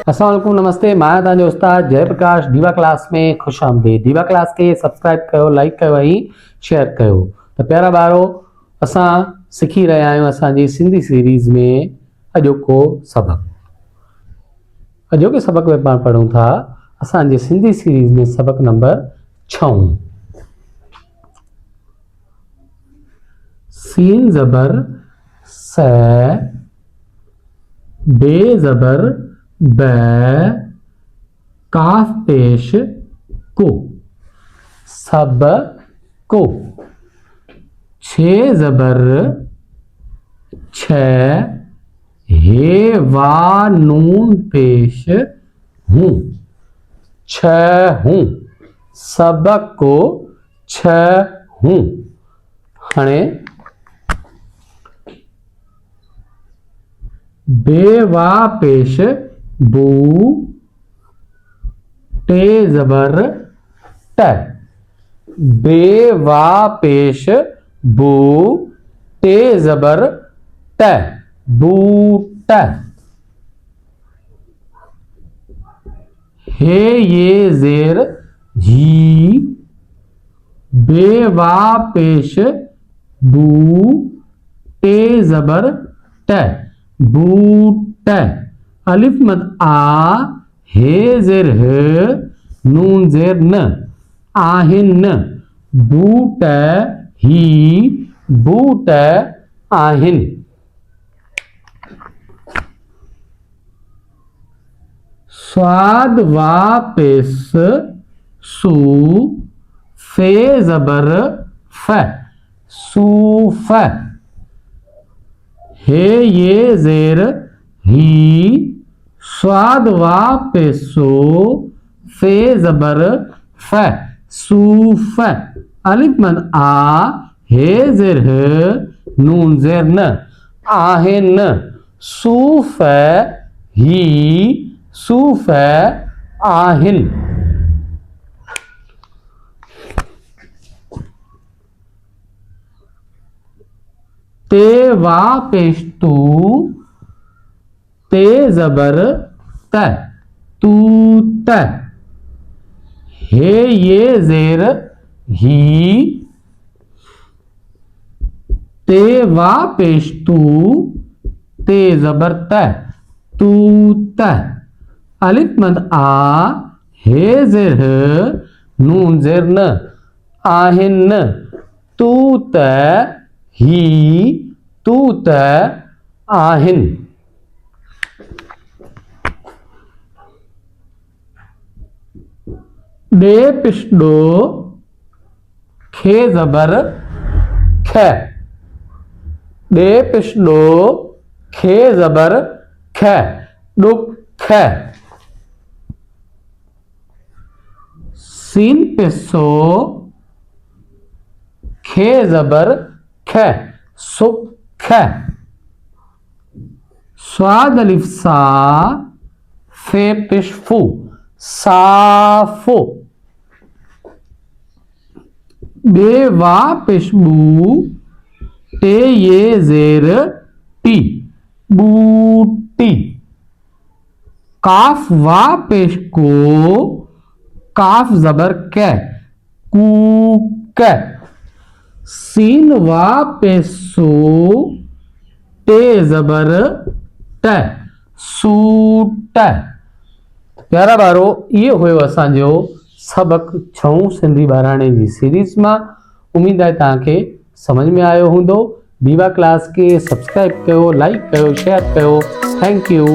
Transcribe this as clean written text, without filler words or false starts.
अस्सलाम वालेकुम, नमस्ते। मैं तव्हांजो उस्ताद जयप्रकाश दीवा क्लास में खुश आमदीद। दीवा क्लास के सब्सक्राइब कयो, लाइक कयो ऐं शेयर कयो। तो प्यारा ॿारो, असां सिखी रहिया आहियूं असांजी सिंधी सीरीज़ में अॼोको सबक। अॼोके सबक में पाण पढ़ूं था असांजे सिंधी सीरीज़ में सबक नंबर 6। सीन ज़बर स, बे ज़बर ब, काफ पेश को, सब को। छे ज़बर छ, हे वा नून पेश हूँ, छ हूँ, सबक को छ हूँ। हाणे बेवा पेश बू, टे ज़बर ट, बेवा पेश बू, टे ज़बर ट, बूट। हे ये ज़ेर ही, बेवा पेश बू, टे ज़बर ट, बूट। अलिफ मद आ, हे ज़ेर ह, नून ज़ेर न, आहिन, बूट ही, बूट आहिन। स्वाद वा पेश सू, फे ज़बर फ, सूफ। हे ये ज़ेर ही, स्वाद वा पेशो, फे ज़बर फ, सूफ। अलिफ मद आ, हे ज़ेर ह, नून ज़ेर न, आहिन, सूफ ही, सूफ आहिन। ते वा पेश तू, ते ज़बर त, तूत। हे ये ज़ेर ही, ते वा पेश तू, ते ज़बर त, तूत। अलिफ मद आ, हे ज़ेर ह, नून ज़ेर न, आहिन, तूत ही, तूत आहिन। डे पिश डो, खे ज़बर ख, डे पिश डो, खे ज़बर ख, डुख। सीन पिसो, खे ज़बर ख, सुख। स्वाद अलिफ सा, फे पिश फू, साफो। बे वा पेश बू, टे ये ज़ेर टी, बूटी। काफ वा पेश को, काफ ज़बर कै, कूक। सीन वा पेशो, टे ज़बर ट, सूट। प्यारा ॿारो, ये हुयो असांजो सबक 6 सिंधी ॿाराणे जी सीरीज़ मां। उम्मीद है तव्हांखे समझ में आयो हूंदो। दीवा क्लास के सब्सक्राइब कयो, लाइक कयो, शेयर कयो। Thank you.